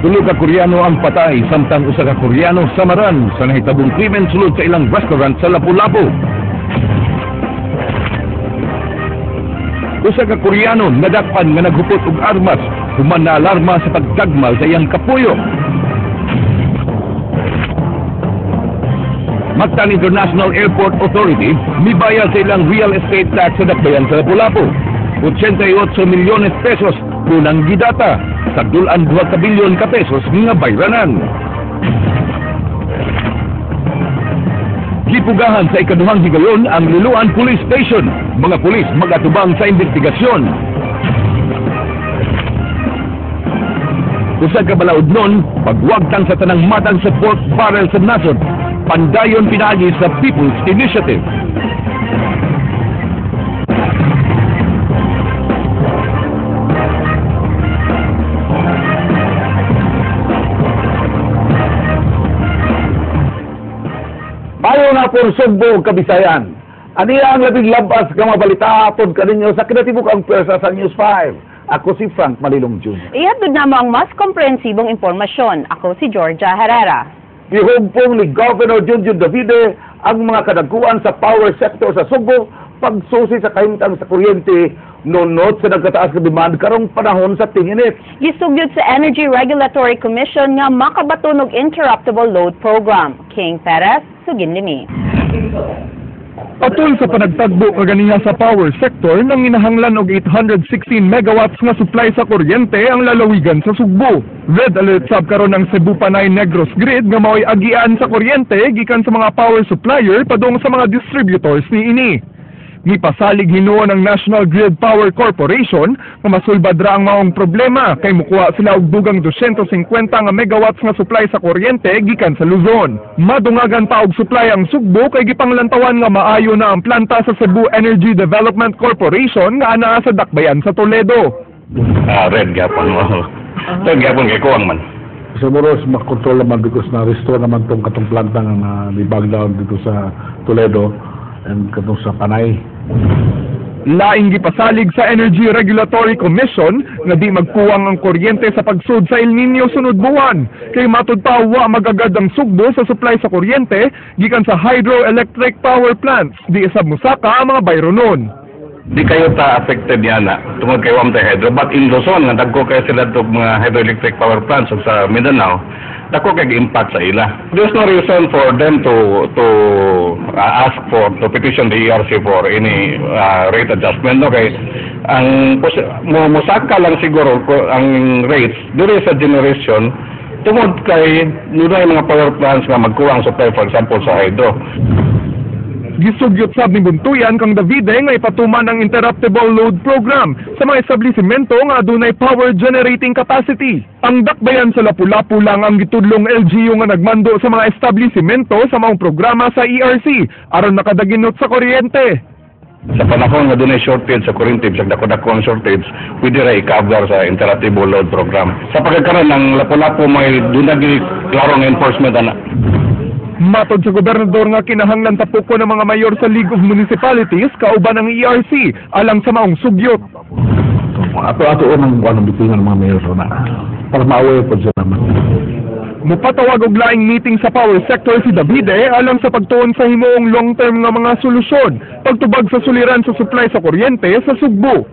Tulo ka Koreano ang patay samtang usa ka Koreano samaran sa nahitabong krimen sulod sa ilang restaurant sa Lapu-Lapu. Usa ka Koreano nadakpan nga naghupot og armas human na alarma sa pagdagmal sa iyang kapuyo. Mactan International Airport Authority mibayad sa ilang real estate tax sa dakbayan sa Lapu-Lapu. 88 milyones pesos kunang gidata sa dulan 2 bilyon ka pesos nga bayranan. Gipugahan sa ikaduhang higayon ang Liloan Police Station. Mga pulis magatubang sa investigasyon. Usa ka balaod nun, pagwagtang sa tanang matang sa pork barrel sa nasod, pandayon pinagi sa People's Initiative. Bayo na po Sugbo, Kabisayan. Ani ang labing labas nga mabalita atod kaninyo sa kinatibukang pwersa sa News 5. Ako si Frank Malilong Jr. Ihatod na mo ang mas komprehensibong impormasyon. Ako si Georgia Herrera. Ihumpong ni Governor Junjun Davide ang mga kadagkuan sa power sector sa Sugbo pagsusi sa kahimtang sa kuryente nunot sa nagkataas na demand karong panahon sa tinginit. Gisugyot sa Energy Regulatory Commission nga makabatunog interruptible load program. King Perez, Suginlimi. Atol sa panagtagbo kaganiha sa power sector nang inahanglan og 816 megawatts nga supply sa kuryente ang lalawigan sa Sugbo. Red alert sab karon ang Cebu Panay Negros Grid nga mao'y agian sa kuryente gikan sa mga power supplier padung sa mga distributors niini. Gipasalig hinuon ang National Grid Power Corporation nga masulbad ra ang maong problema kay mukuha sila og dugang 250 nga megawatts nga supply sa kuryente gikan sa Luzon. Madungagan pa og supply ang Sugbo kay gipanglantawan nga maayo na ang planta sa Cebu Energy Development Corporation nga anaa sa dakbayan sa Toledo. Red gapon mo. Red gapon kay kuwang man. Siguro makontrol naman because na-restore naman tong katong planta nga na-bag down dito sa Toledo and katong sa Panay. Laing gipasalig sa Energy Regulatory Commission nga di magkuwang ang kuryente sa pagsud sa El Nino sunod buwan kay matud pa wa magagad ang Sugbo sa supply sa kuryente gikan sa hydroelectric power plants di isab mosaka ang mga bayro nun. Di kayo ta affected yan tungod kay Wamta Hydro, but in Luzon nga dagko kayo sila itong mga hydroelectric power plants sa Mindanao, dagko kay impact sa ila. There's no reason for them to ask for, to petition the ERC for any rate adjustment, no? Kay ang musaka lang siguro ang rates diri sa generation tungod kay nunay mga power plants nga magkuwang supply, for example sa hydro. Gisugyot sab ni Buntuyan kang Davide nga ipatuman ang interruptible load program sa mga establisimento nga adunay power generating capacity. Ang dakbayan sa Lapu-Lapu lang ang gitudlong LGU nga nagmando sa mga establisimento sa maong programa sa ERC aron nakadaginot sa kuryente. Sa panahon nga dunay shortage sa kuryente, sa dako-dako ang shortage, pwede ra i-cover sa interruptible load program. Sa pagkakaroon ng Lapu-Lapu may dunay klarong enforcement ana. Matod sa gobernador nga kinahanglan tapuko ng mga mayor sa League of Municipalities kauban ang ERC alang sa maong sugyot. Ato unang bitingan ng mga mayor na para maaway po sila naman. Mupatawag og laing meeting sa power sector si Davide alang sa pagtuon sa himuong long-term nga mga solusyon pagtubag sa suliran sa supply sa kuryente sa Sugbo.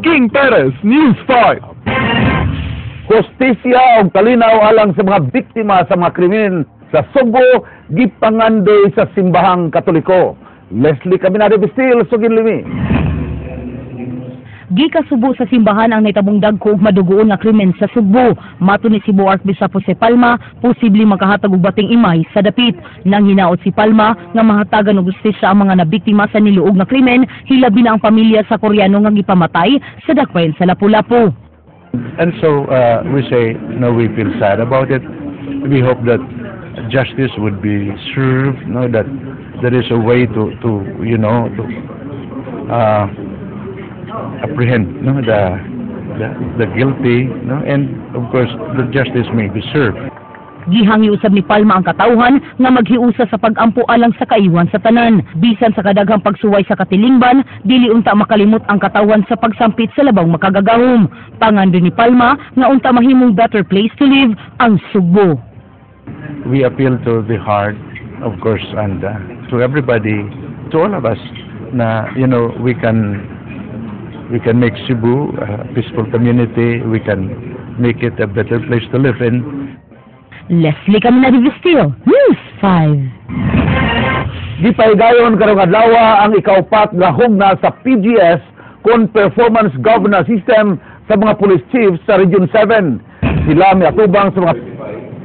King Perez, News 5. Hustisya o kalinaw alang sa mga biktima sa mga krimen sa Sugbo gipangandoy sa simbahang Katoliko. Leslie Caminado Bistil, Suginlimi. Gikasubo sa simbahan ang naitabong dagko ug madugoon nga krimen sa Sugbo. Mato ni Cebu Archbishop Jose Palma, posible makahatag og bating imay sa dapit. Nang hinaot si Palma nga mahatagan og hustisya ang mga nabiktima sa niluog nga krimen, hilabi na ang pamilya sa Koreano nga gipamatay sa dakbayan sa Lapu-Lapu. And so we say, no, we feel sad about it. We hope that justice would be served, that there is a way to apprehend the guilty, and of course the justice may be served. Gihangyo usab ni Palma ang katawhan nga maghiusa sa pag-ampo alang sa kaiwan sa tanan. Bisan sa kadaghang pagsuway sa katilingban, dili unta makalimot ang katawhan sa pagsampit sa labang makagagahom. Pangando ni Palma nga unta mahimong better place to live ang Sugbo. We appeal to the heart, of course, and to everybody, to all of us, na, you know, we can make Cebu a peaceful community, we can make it a better place to live in. Leslie Caminari-Vistil, News 5. Gipahigayon karong adlaw ang ikaupat nga hugna sa PGS kon performance governance system sa mga police chiefs sa Region 7. Sila miatubang sa mga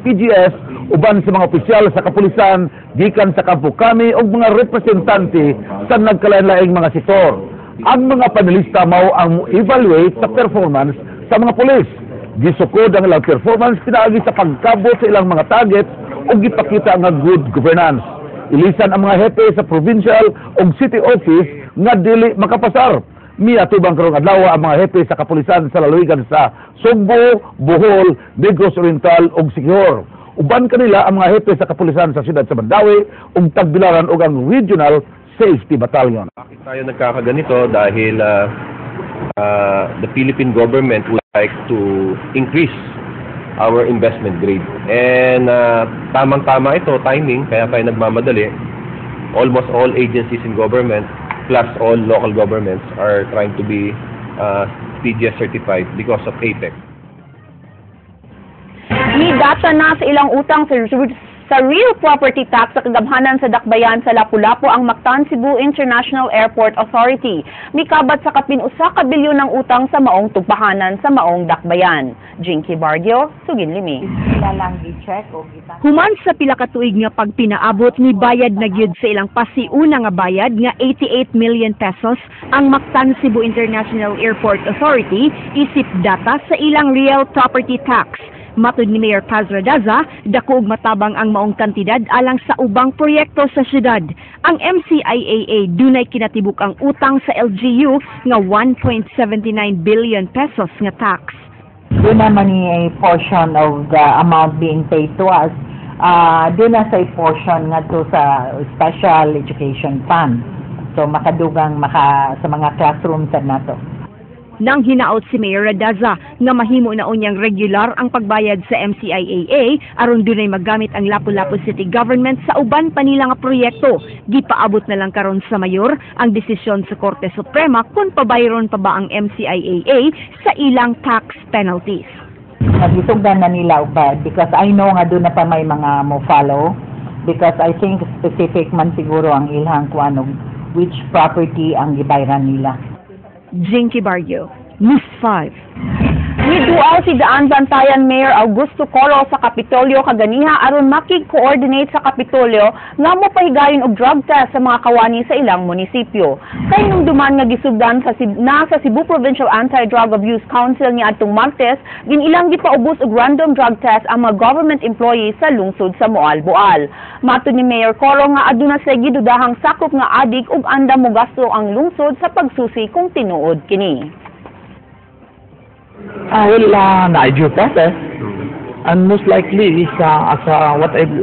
PGS uban sa mga opisyal sa kapulisan gikan sa Kampo Kami ug mga representante sa nagkalain-laing mga sektor. Ang mga panelista mao ang evaluate sa performance sa mga pulis. Gisukod ang ilang performance pinaagi sa pagkabot sa ilang mga targets o gipakita nga good governance. Ilisan ang mga hepe sa provincial o city office nga dili makapasar. Miatubang karong adlaw ang mga hepe sa kapulisan sa lalawigan sa Sugbo, Bohol, Negros Oriental ug Siquijor. Uban kanila ang mga hepe sa kapulisan sa siyudad sa Mandawi ug Tagbilaran ug ang Regional Safety Battalion. Bakit tayo nagkakaganito? Dahil the Philippine government would like to increase our investment grade. And tamang-tama ito, timing, kaya tayo nagmamadali. Almost all agencies in government, plus all local governments, are trying to be PGS certified because of APEC. Nidata na sa ilang utang sa real property tax sa kagabhanan sa Dakbayan sa Lapu-Lapu ang Mactan Cebu International Airport Authority. Mikabat sa kapin usa ka bilyon ng utang sa maong tugpahanan sa maong Dakbayan. Jinky Bargio, Sugin Limi. Human sa pila ka tuig nga pagpinaabot ni bayad na gyud sa ilang pasiuna nga bayad nga 88 million pesos ang Mactan Cebu International Airport Authority isip data sa ilang real property tax. Matud ni Mayor Paz Radaza, dako ug matabang ang maong kantidad alang sa ubang proyekto sa syudad. Ang MCIAA dunay kinatibuk ang utang sa LGU nga 1.79 billion pesos nga tax. Doon naman a portion of the amount being paid to us. Doon na sa portion nga to sa Special Education Fund. So makadugang sa mga classrooms na to. Nang hinaot si Mayor Radaza nga mahimo na unyang regular ang pagbayad sa MCIAA aron dunay magamit ang Lapu-Lapu City Government sa uban pa nila nga proyekto. Gipaabot na lang karon sa mayor ang desisyon sa Korte Suprema kung pabayron pa ba ang MCIAA sa ilang tax penalties. Nagisugdan na nila ba because I know nga doon na pa may mga mo follow because I think specific man siguro ang ilang kuan which property ang gibayran nila. Jinky Bargio, News 5. Niduaw si Daan Bantayan Mayor Augusto Coro sa Kapitolyo kaganiha aron makig-coordinate sa Kapitolyo nga mopahigayon og drug test sa mga kawani sa ilang munisipyo. Kay nung duman nga gisugdan sa Cebu Provincial Anti-Drug Abuse Council niadtong Martes, ginilang gipaubos og random drug test ang mga government employees sa lungsod sa Moal-Boal. Matud ni Mayor Coro nga aduna sa gidudahang sakop nga adik ug andam mo gasto ang lungsod sa pagsusi kung tinuod kini. Na-due process and most likely is as what I've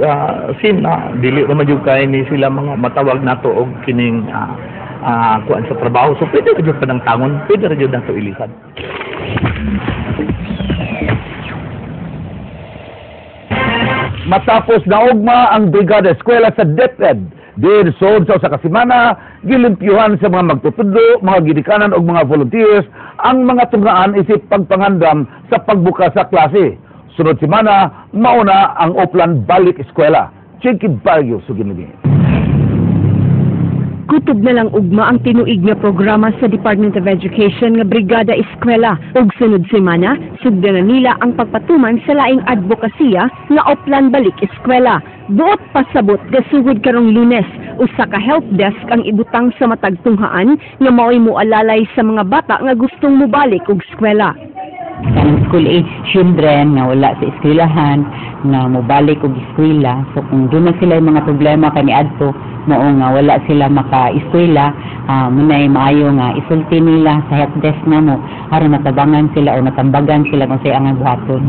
seen dili naman yung kaya ni sila mga matawag nato og kining kuan sa trabaho so pwede ra jud panang tangon pwede ra jud nato ilisan. Matapos naugma ang Brigada Eskwela sa DepEd, dirsod sa kasimana, gilimpyuhan sa mga magtutudlo, mga gidikanan o mga volunteers ang mga tungaan isip pagpangandam sa pagbuka sa klase. Sunod simana, mauna ang Oplan Balik Eskwela. Chinky Barrio, Suginigi. Kutob na lang ugma ang tinuig nga programa sa Department of Education nga Brigada Eskwela ug sunod semana sugdan na nila ang pagpatuman sa laing advokasya nga Oplan Balik Eskwela. Buot pasabot gasugod karong Lunes usa ka help desk ang ibutang sa matag tunghaan nga mao'y moalalay sa mga bata nga gustong mobalik og eskwela. Ang school age children nga wala sa eskwelahan na mobalik og eskwela so kung doon na sila yung mga problema kaniadto mao nga wala sila maka-eskwela munay maayo nga isulti nila sa help desk namo aron matabangan sila o matambagan sila kung say ang buhaton.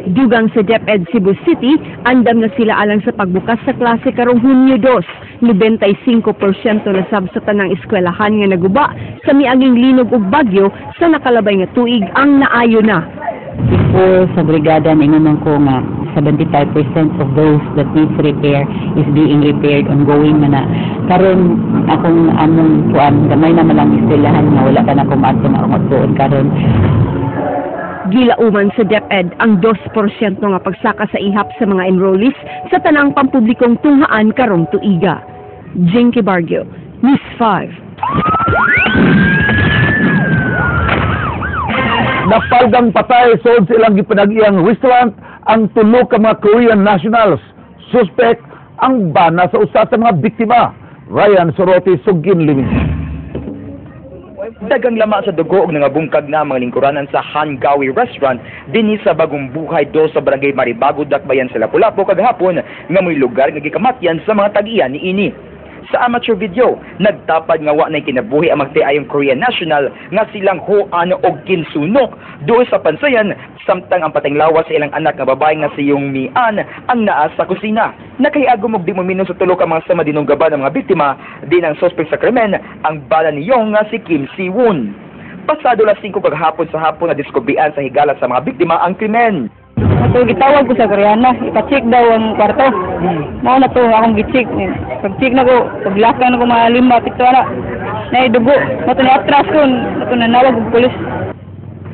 Dugang sa DepEd Cebu City, andam na sila alang sa pagbukas sa klase karong Hunyo 2. 95% na sab sa tanang eskwelahan nga naguba sa miaging linog ug bagyo sa nakalabay nga tuig ang naayo na. Before sa brigada, ninguman ko nga 75% of those that needs repair is being repaired ongoing man na. Karon akong among kuan gamay na malang eskwelahan nga wala pa na kumato na ang doon karon. Gilauman sa DepEd ang 2% nga pagsaka sa ihap sa mga enrollees sa tanang pampublikong tunghaan karong tuiga. Jinky Bargio, News 5. Napalgang patay sod sa ilang gipanag-iyang restaurant ang tulo ka mga Korean nationals. Suspect ang bana sa usa sa mga biktima. Ryan Sorote, Sugin Living. Dagang lama sa dugo og nangabungkag na mga lingkuranan sa Hangawi Restaurant dinhi sa Bagong Buhay 2 sa Barangay Maribago, Dakbayan sa Lapu-Lapu kagahapon nga may lugar nga gikamatyan sa mga tag-iya niini. Sa amateur video, nagtapad nga wa nay kinabuhi ang magtiayong Korean national nga silang Hoan og Kim Sunok doon sa pansayan, samtang ang pateng lawas sa ilang anak nga babae nga si Yung Mian ang naa sa kusina. Nakahiagom og di mo minon sa tulo ka mga sama dinong gaba ng mga biktima, din ang suspect sa krimen ang bala ni Yong nga si Kim Si-woon. Pasado las 5 kagahapon sa hapon na diskubrian sa higala sa mga biktima ang krimen. Ito, gitawag ko sa Koreana, ipacheck daw ang kwarto. Mao na to, akong gicheck. Pag-check na ko, paglakan na ko mga 5, 7 na. Naidugo, mato na atras ko, mato na nawag og pulis.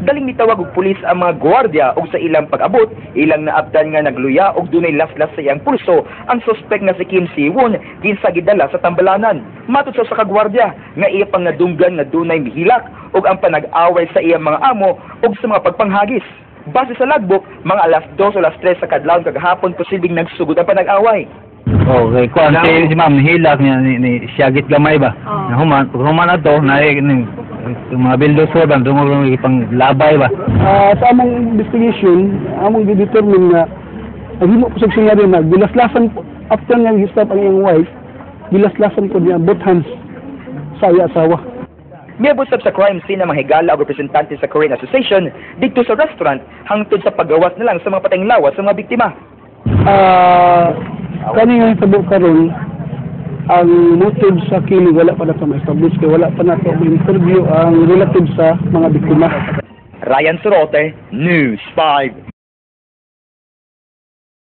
Daling nitawag og pulis ang mga gwardiya og sa ilang pag-abot, ilang naabtan nga nagluya og dunay laslas sa iyang pulso ang suspect nga si Kim Si-woon kinsa gidala sa tambalanan. Matod sa kagwardya nga iya pang nadunggan nga dunay mihilak og ang panag-away sa iyang mga amo og sa mga pagpanghagis. Base sa logbook, mga alas 2 o alas 3 sa kadlawon kagahapon posibleng nagsugod ang panag-away. Okay, kuan si ma'am hilak niya ni siyagit gamay ba. Na human ato na mga bulldozer ba dungog pang labay ba. Sa among investigation, among determine na ang himo po sa sinari na bilaslasan after nga gistap ang iyang wife, bilaslasan ko niya both hands sa iya asawa. Miyabot sa crime scene ang mga higala o representante sa Korean Association dito sa restaurant hangtod sa paggawas na lang sa mga patayng lawas sa mga biktima. Kani nga sa karon ang motive sa killing wala pa na ma-establish kay wala pa na interview ang relative sa mga biktima. Ryan Sorote, News 5.